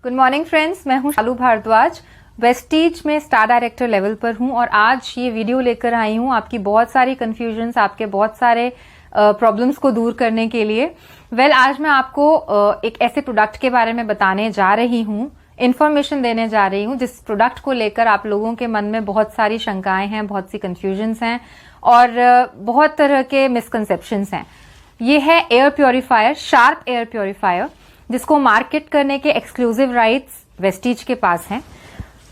Good morning friends, मैं हूं शालू Bhardwaj. Vestige में स्टार डायरेक्टर लेवल पर हूं और आज ये वीडियो लेकर आई हूं आपकी बहुत सारी कंफ्यूजन्स, आपके बहुत सारे प्रॉब्लम्स को दूर करने के लिए। आज मैं आपको एक ऐसे प्रोडक्ट के बारे में बताने जा रही हूं, इन्फॉर्मेशन देने जा रही हूं जिस प्रोडक्ट को लेकर आप लोगों के मन में बहुत सारी शंकाएं हैं, बहुत सी कंफ्यूजन्स हैं और बहुत तरह के मिसकंसेप्शंस हैं। ये है air purifier, sharp air purifier, जिसको मार्केट करने के एक्सक्लूसिव राइट्स वेस्टीज के पास हैं।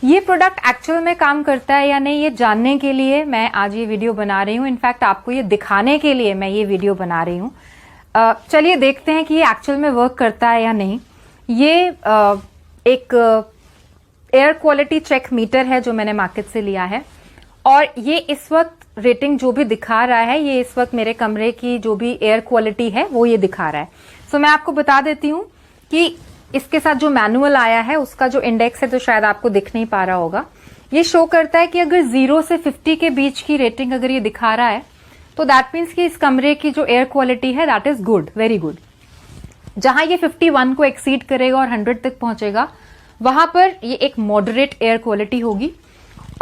ये प्रोडक्ट एक्चुअल में काम करता है या नहीं, ये जानने के लिए मैं आज ये वीडियो बना रही हूँ। इनफैक्ट आपको ये दिखाने के लिए मैं ये वीडियो बना रही हूँ। चलिए देखते हैं कि ये एक्चुअल में वर्क करता है या नहीं। ये एक एयर क्वालिटी चेक मीटर है जो मैंने मार्केट से लिया है और ये इस वक्त रेटिंग जो भी दिखा रहा है, ये इस वक्त मेरे कमरे की जो भी एयर क्वालिटी है वो ये दिखा रहा है। सो मैं आपको बता देती हूँ कि इसके साथ जो मैनुअल आया है उसका जो इंडेक्स है तो शायद आपको दिख नहीं पा रहा होगा। ये शो करता है कि अगर 0 से 50 के बीच की रेटिंग अगर ये दिखा रहा है तो दैट मीन्स कि इस कमरे की जो एयर क्वालिटी है that is good, very good. जहां ये 51 को एक्सीड करेगा और 100 तक पहुंचेगा वहां पर ये एक मॉडरेट एयर क्वालिटी होगी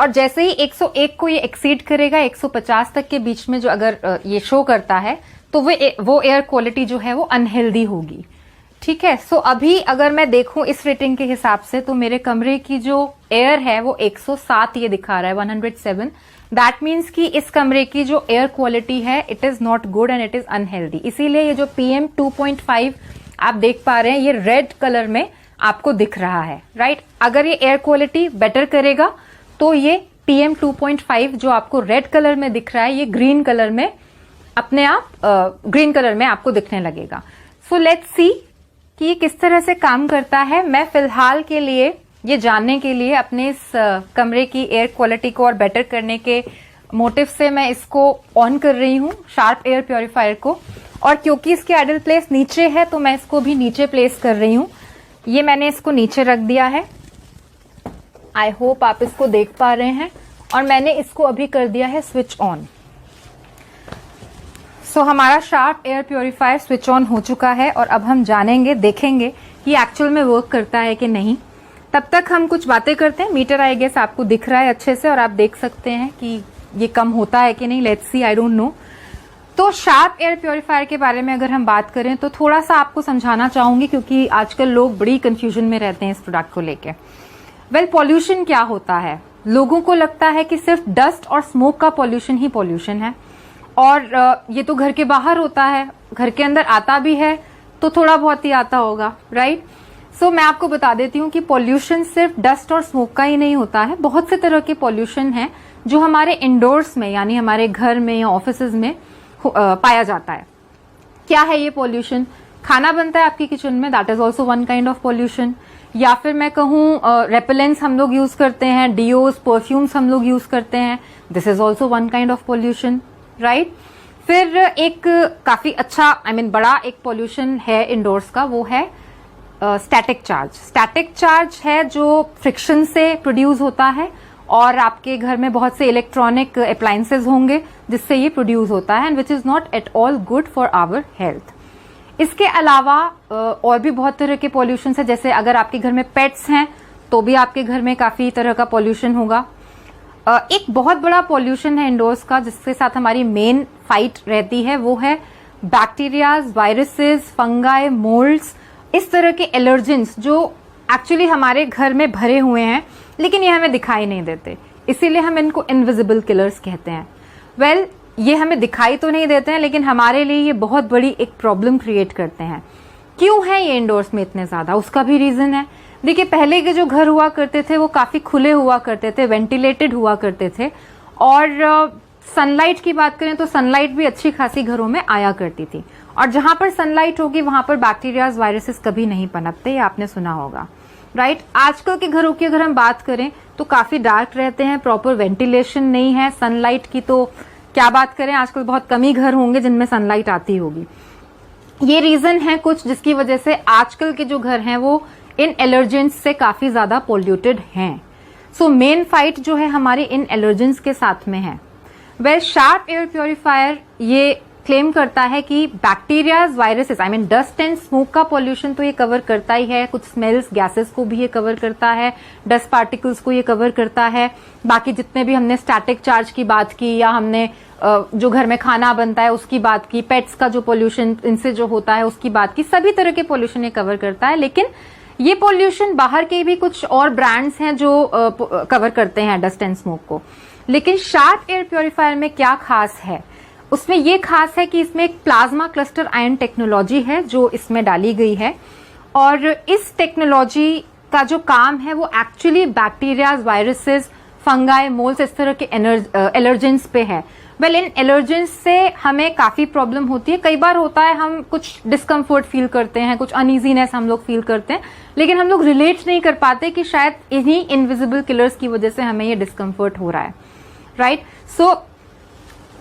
और जैसे ही 101 को ये एक्सीड करेगा 150 तक के बीच में जो अगर ये शो करता है तो वो एयर क्वालिटी जो है वो अनहेल्दी होगी। ठीक है, सो अभी अगर मैं देखूं इस रेटिंग के हिसाब से तो मेरे कमरे की जो एयर है वो 107 ये दिखा रहा है, 107। दैट मीन्स कि इस कमरे की जो एयर क्वालिटी है it is not good and it is unhealthy. इसीलिए ये जो PM 2.5 आप देख पा रहे हैं ये रेड कलर में आपको दिख रहा है, राइट। अगर ये एयर क्वालिटी बेटर करेगा तो ये PM 2.5 जो आपको रेड कलर में दिख रहा है ये ग्रीन कलर में अपने आप ग्रीन कलर में आपको दिखने लगेगा। सो लेट्स सी कि ये किस तरह से काम करता है। मैं फिलहाल के लिए ये जानने के लिए अपने इस कमरे की एयर क्वालिटी को और बेटर करने के मोटिव से मैं इसको ऑन कर रही हूँ, शार्प एयर प्योरीफायर को। और क्योंकि इसकी आइडल प्लेस नीचे है तो मैं इसको भी नीचे प्लेस कर रही हूँ। ये मैंने इसको नीचे रख दिया है, आई होप आप इसको देख पा रहे हैं। और मैंने इसको अभी कर दिया है स्विच ऑन। सो हमारा Sharp air purifier switch on हो चुका है और अब हम जानेंगे, देखेंगे कि एक्चुअल में वर्क करता है कि नहीं। तब तक हम कुछ बातें करते हैं। मीटर आई गेस आपको दिख रहा है अच्छे से और आप देख सकते हैं कि ये कम होता है कि नहीं। Let's see, I don't know. तो शार्प एयर प्योरीफायर के बारे में अगर हम बात करें तो थोड़ा सा आपको समझाना चाहूंगी क्योंकि आजकल लोग बड़ी कंफ्यूजन में रहते हैं इस प्रोडक्ट को लेके। पॉल्यूशन क्या होता है? लोगों को लगता है कि सिर्फ डस्ट और स्मोक का पॉल्यूशन ही पॉल्यूशन है और ये तो घर के बाहर होता है, घर के अंदर आता भी है तो थोड़ा बहुत ही आता होगा, राइट। सो मैं आपको बता देती हूँ कि पॉल्यूशन सिर्फ डस्ट और स्मोक का ही नहीं होता है। बहुत से तरह के पॉल्यूशन है जो हमारे इंडोर्स में यानी हमारे घर में या ऑफिसेज में पाया जाता है। क्या है ये पॉल्यूशन? खाना बनता है आपकी किचन में, that is also one kind of pollution. या फिर मैं कहूँ रेपेलेंट्स हम लोग यूज करते हैं, डिओस, परफ्यूम्स हम लोग यूज करते हैं, this is also one kind of pollution, right. फिर एक काफी अच्छा बड़ा एक पॉल्यूशन है इंडोर्स का, वो है स्टैटिक चार्ज। स्टैटिक चार्ज है जो फ्रिक्शन से प्रोड्यूस होता है और आपके घर में बहुत से इलेक्ट्रॉनिक अप्लायंसेज होंगे जिससे ये प्रोड्यूस होता है and which is not at all good for our health. इसके अलावा और भी बहुत तरह के पॉल्यूशन है, जैसे अगर आपके घर में पेट्स हैं तो भी आपके घर में काफी तरह का पॉल्यूशन होगा। एक बहुत बड़ा पॉल्यूशन है इंडोर्स का जिसके साथ हमारी मेन फाइट रहती है, वो है बैक्टीरियाज, वायरसेस, फंगाई, मोल्ड्स, इस तरह के एलर्जेंस जो एक्चुअली हमारे घर में भरे हुए हैं लेकिन ये हमें दिखाई नहीं देते, इसीलिए हम इनको इनविजिबल किलर्स कहते हैं। ये हमें दिखाई तो नहीं देते हैं लेकिन हमारे लिए ये बहुत बड़ी एक प्रॉब्लम क्रिएट करते हैं। क्यों है ये इंडोर्स में इतने ज्यादा? उसका भी रीजन है। देखिए, पहले के जो घर हुआ करते थे वो काफी खुले हुआ करते थे, वेंटिलेटेड हुआ करते थे और सनलाइट की बात करें तो सनलाइट भी अच्छी खासी घरों में आया करती थी और जहां पर सनलाइट होगी वहां पर बैक्टीरियाज, वायरसेस कभी नहीं पनपते, ये आपने सुना होगा, राइट। आजकल के घरों की अगर हम बात करें तो काफी डार्क रहते हैं, प्रॉपर वेंटिलेशन नहीं है, सनलाइट की तो क्या बात करें, आजकल बहुत कम ही घर होंगे जिनमें सनलाइट आती होगी। ये रीजन है कुछ जिसकी वजह से आजकल के जो घर हैं वो इन एलर्जेंस से काफी ज्यादा पोल्यूटेड हैं। सो मेन फाइट जो है हमारे इन एलर्जेंस के साथ में है। शार्प एयर प्योरीफायर ये क्लेम करता है कि bacterias, viruses, I mean dust and smoke का पॉल्यूशन तो ये कवर करता ही है, कुछ स्मेल्स, गैसेस को भी ये कवर करता है, डस्ट पार्टिकल्स को ये कवर करता है, बाकी जितने भी हमने स्टैटिक चार्ज की बात की या हमने जो घर में खाना बनता है उसकी बात की, पेट्स का जो पॉल्यूशन इनसे जो होता है उसकी बात की, सभी तरह के पॉल्यूशन ये कवर करता है। लेकिन ये पॉल्यूशन बाहर के भी कुछ और ब्रांड्स हैं जो कवर करते हैं डस्ट एंड स्मोक को। लेकिन शार्प एयर प्योरीफायर में क्या खास है, उसमें ये खास है कि इसमें एक प्लाज्मा क्लस्टर आयन टेक्नोलॉजी है जो इसमें डाली गई है, और इस टेक्नोलॉजी का जो काम है वो actually bacterias, viruses, fungi, moles, इस तरह के एलर्जेंस पे है। वेल, इन एलर्जेंस से हमें काफी प्रॉब्लम होती है, कई बार होता है हम कुछ डिस्कम्फर्ट फील करते हैं, कुछ अनइजीनेस हम लोग फील करते हैं, लेकिन हम लोग रिलेट नहीं कर पाते कि शायद इन्हीं इनविजिबल किलर्स की वजह से हमें ये डिस्कम्फर्ट हो रहा है, राइट। सो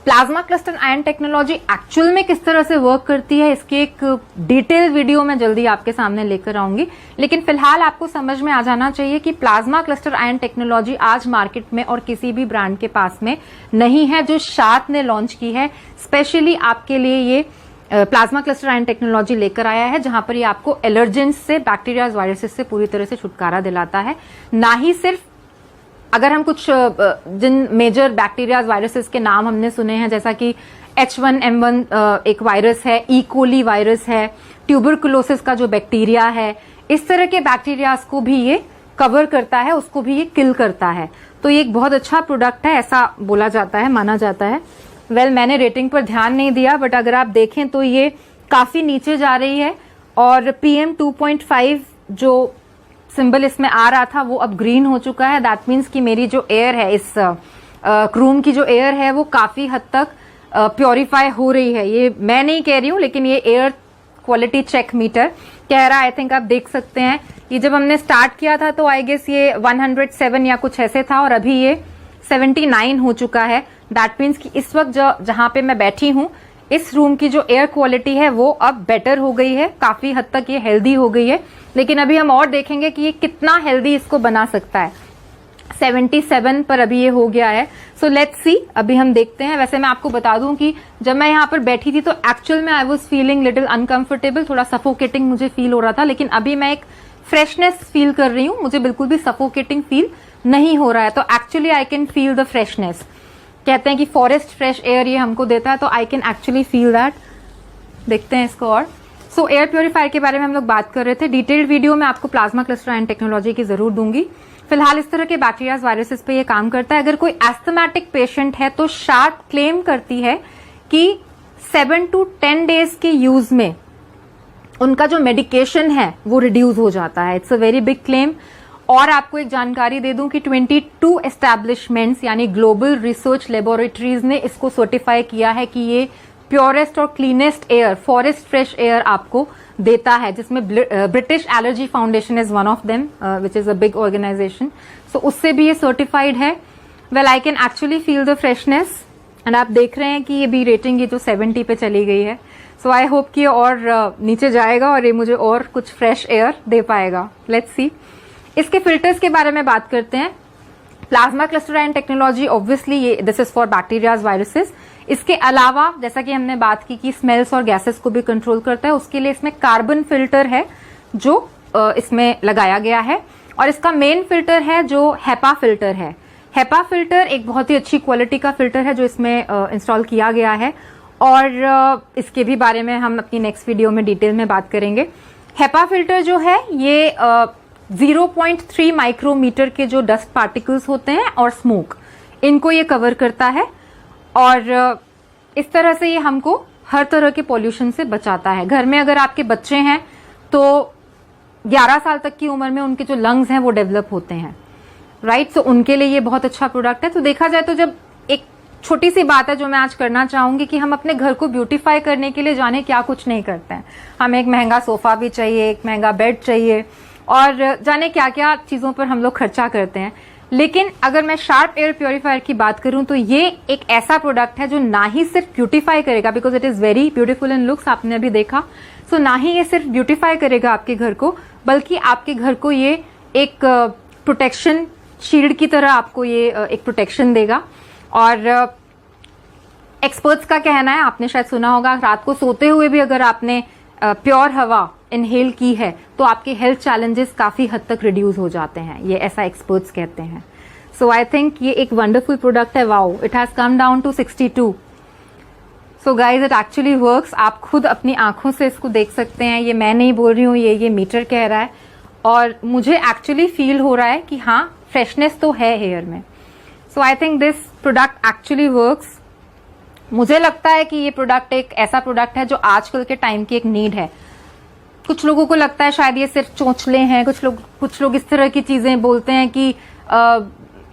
plasma cluster ion technology actual में किस तरह से वर्क करती है, इसके एक डिटेल वीडियो मैं जल्दी आपके सामने लेकर आऊंगी। लेकिन फिलहाल आपको समझ में आ जाना चाहिए कि प्लाज्मा क्लस्टर आयन टेक्नोलॉजी आज मार्केट में और किसी भी ब्रांड के पास में नहीं है, जो शार्प ने लॉन्च की है। स्पेशली आपके लिए ये प्लाज्मा क्लस्टर आयन टेक्नोलॉजी लेकर आया है, जहां पर ये आपको एलर्जेंस से, बैक्टीरिया, वायरसेस से पूरी तरह से छुटकारा दिलाता है। ना ही सिर्फ अगर हम कुछ जिन मेजर बैक्टीरिया, वायरसेस के नाम हमने सुने हैं, जैसा कि H1N1 एक वायरस है, ई कोली वायरस है, ट्यूबरकुलोसिस का जो बैक्टीरिया है, इस तरह के बैक्टीरियाज को भी ये कवर करता है, उसको भी ये किल करता है। तो ये एक बहुत अच्छा प्रोडक्ट है, ऐसा बोला जाता है, माना जाता है। वेल, मैंने रेटिंग पर ध्यान नहीं दिया, बट अगर आप देखें तो ये काफी नीचे जा रही है, और PM 2.5 जो सिंबल इसमें आ रहा था वो अब ग्रीन हो चुका है। दैट मीन्स कि मेरी जो एयर है, इस रूम की जो एयर है वो काफी हद तक प्योरीफाई हो रही है। ये मैं नहीं कह रही हूं, लेकिन ये एयर क्वालिटी चेक मीटर कह रहा है। आई थिंक आप देख सकते हैं, ये जब हमने स्टार्ट किया था तो आई गेस ये 107 या कुछ ऐसे था, और अभी ये 79 हो चुका है। दैट मीन्स कि इस वक्त जहां पे मैं बैठी हूं, इस रूम की जो एयर क्वालिटी है वो अब बेटर हो गई है, काफी हद तक ये हेल्दी हो गई है। लेकिन अभी हम और देखेंगे कि ये कितना हेल्दी इसको बना सकता है। 77 पर अभी ये हो गया है। सो लेट्स सी, अभी हम देखते हैं। वैसे मैं आपको बता दूं कि जब मैं यहाँ पर बैठी थी तो एक्चुअल में I was feeling little uncomfortable, थोड़ा सफोकेटिंग मुझे फील हो रहा था, लेकिन अभी मैं एक फ्रेशनेस फील कर रही हूँ, मुझे बिल्कुल भी सफोकेटिंग फील नहीं हो रहा है। तो actually I can feel the freshness. कहते हैं कि फॉरेस्ट फ्रेश एयर ये हमको देता है, तो आई कैन एक्चुअली फील दैट। देखते हैं इसको और। सो एयर प्योरीफायर के बारे में हम लोग बात कर रहे थे। डिटेल्ड वीडियो में आपको प्लाज्मा क्लस्टर आयन टेक्नोलॉजी की जरूर दूंगी। फिलहाल इस तरह के बैक्टीरिया, वायरसेस पे ये काम करता है। अगर कोई एस्थमेटिक पेशेंट है तो शार्प क्लेम करती है कि 7 to 10 डेज के यूज में उनका जो मेडिकेशन है वो रिड्यूस हो जाता है। It's a very big claim. और आपको एक जानकारी दे दूं कि 22 एस्टैब्लिशमेंट्स यानी ग्लोबल रिसर्च लेबोरेटरीज ने इसको सर्टिफाई किया है कि ये प्योरेस्ट और cleanest air, forest fresh air आपको देता है, जिसमें British Allergy Foundation is one of them, which is a big organisation. So उससे भी ये सर्टिफाइड है। Well, I can actually feel the freshness, and आप देख रहे हैं कि ये बी रेटिंग ये जो 70 पे चली गई है। सो आई होप कि ये और नीचे जाएगा और ये मुझे और कुछ फ्रेश एयर दे पाएगा। Let's see. इसके फिल्टर्स के बारे में बात करते हैं। Plasma cluster ion technology obviously ये this is for bacterias, viruses. इसके अलावा जैसा कि हमने बात की कि स्मेल्स और गैसेस को भी कंट्रोल करता है, उसके लिए इसमें कार्बन फिल्टर है जो इसमें लगाया गया है। और इसका मेन फिल्टर है जो हेपा फिल्टर है। हेपा फिल्टर एक बहुत ही अच्छी क्वालिटी का फिल्टर है जो इसमें इंस्टॉल किया गया है, और इसके भी बारे में हम अपनी नेक्स्ट वीडियो में डिटेल में बात करेंगे। हेपा फिल्टर जो है ये 0.3 माइक्रोमीटर के जो डस्ट पार्टिकल्स होते हैं और स्मोक, इनको ये कवर करता है, और इस तरह से ये हमको हर तरह के पॉल्यूशन से बचाता है। घर में अगर आपके बच्चे हैं तो 11 साल तक की उम्र में उनके जो लंग्स हैं वो डेवलप होते हैं, राइट। सो उनके लिए ये बहुत अच्छा प्रोडक्ट है। तो देखा जाए तो जब एक छोटी सी बात है जो मैं आज करना चाहूंगी कि हम अपने घर को ब्यूटीफाई करने के लिए जाने क्या कुछ नहीं करते हैं। हमें एक महंगा सोफा भी चाहिए, एक महंगा बेड चाहिए, और जाने क्या क्या चीजों पर हम लोग खर्चा करते हैं। लेकिन अगर मैं शार्प एयर प्योरीफायर की बात करूं तो ये एक ऐसा प्रोडक्ट है जो ना ही सिर्फ ब्यूटीफाई करेगा, because it is very beautiful in looks, आपने अभी देखा। सो ना ही ये सिर्फ ब्यूटीफाई करेगा आपके घर को, बल्कि आपके घर को ये एक प्रोटेक्शन शील्ड की तरह आपको ये एक प्रोटेक्शन देगा। और एक्सपर्ट्स का कहना है, आपने शायद सुना होगा, रात को सोते हुए भी अगर आपने प्योर हवा इनहेल की है तो आपके हेल्थ चैलेंजेस काफी हद तक रिड्यूस हो जाते हैं, ये ऐसा एक्सपर्ट्स कहते हैं। सो आई थिंक ये एक वंडरफुल प्रोडक्ट है। Wow, it has come down to 62। So guys, it actually works. आप खुद अपनी आंखों से इसको देख सकते हैं, ये मैं नहीं बोल रही हूँ, ये मीटर कह रहा है। और मुझे एक्चुअली फील हो रहा है कि हाँ, फ्रेशनेस तो है हेयर में। So I think this product actually works. मुझे लगता है कि ये प्रोडक्ट एक ऐसा प्रोडक्ट है जो आजकल के टाइम की एक नीड है। कुछ लोगों को लगता है शायद ये सिर्फ चोंचले हैं, कुछ लोग इस तरह की चीजें बोलते हैं कि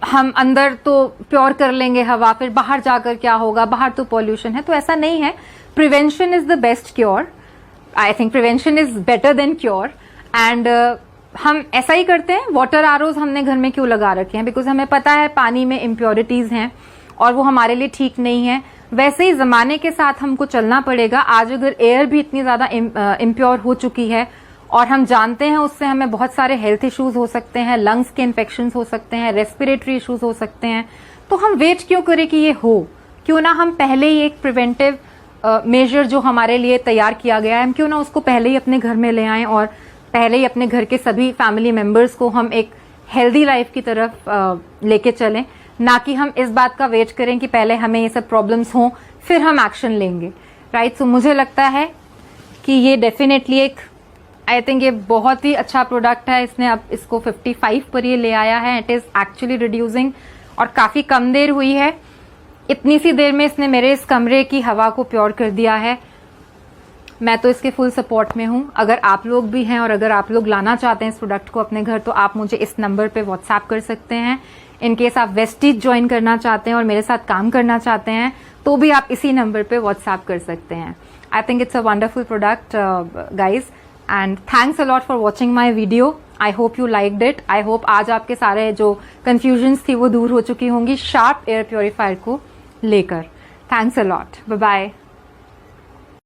हम अंदर तो प्योर कर लेंगे हवा, फिर बाहर जाकर क्या होगा, बाहर तो पॉल्यूशन है। तो ऐसा नहीं है। Prevention is the best cure. I think prevention is better than cure. And हम ऐसा ही करते हैं। वाटर आरओज हमने घर में क्यों लगा रखे हैं? बिकॉज हमें पता है पानी में इम्प्योरिटीज हैं और वो हमारे लिए ठीक नहीं है। वैसे ही जमाने के साथ हमको चलना पड़ेगा। आज अगर एयर भी इतनी ज्यादा इम्प्योर हो चुकी है और हम जानते हैं उससे हमें बहुत सारे हेल्थ इश्यूज हो सकते हैं, लंग्स के इन्फेक्शन हो सकते हैं, रेस्पिरेटरी इश्यूज हो सकते हैं, तो हम वेट क्यों करें कि ये हो? क्यों ना हम पहले ही एक प्रिवेंटिव मेजर जो हमारे लिए तैयार किया गया है, हम क्यों ना उसको पहले ही अपने घर में ले आएं और पहले ही अपने घर के सभी फैमिली मेंबर्स को हम एक हेल्दी लाइफ की तरफ लेके चलें, ना कि हम इस बात का वेट करें कि पहले हमें ये सब प्रॉब्लम्स हों फिर हम एक्शन लेंगे। राइट? सो मुझे लगता है कि ये डेफिनेटली एक, आई थिंक ये बहुत ही अच्छा प्रोडक्ट है। इसने अब इसको 55 पर ये ले आया है। इट इज एक्चुअली रिड्यूसिंग और काफी कम देर हुई है। इतनी सी देर में इसने मेरे इस कमरे की हवा को प्योर कर दिया है। मैं तो इसके फुल सपोर्ट में हूं। अगर आप लोग भी हैं और अगर आप लोग लाना चाहते हैं इस प्रोडक्ट को अपने घर, तो आप मुझे इस नंबर पे व्हाट्सएप कर सकते हैं। इनकेस आप वेस्टीज ज्वाइन करना चाहते हैं और मेरे साथ काम करना चाहते हैं तो भी आप इसी नंबर पे व्हाट्सएप कर सकते हैं। I think it's a wonderful product guys, and thanks a lot for watching my video. I hope you liked it. I hope आज आपके सारे जो कंफ्यूजन्स थी वो दूर हो चुकी होंगी शार्प एयर प्योरीफायर को लेकर। Thanks a lot. Bye bye.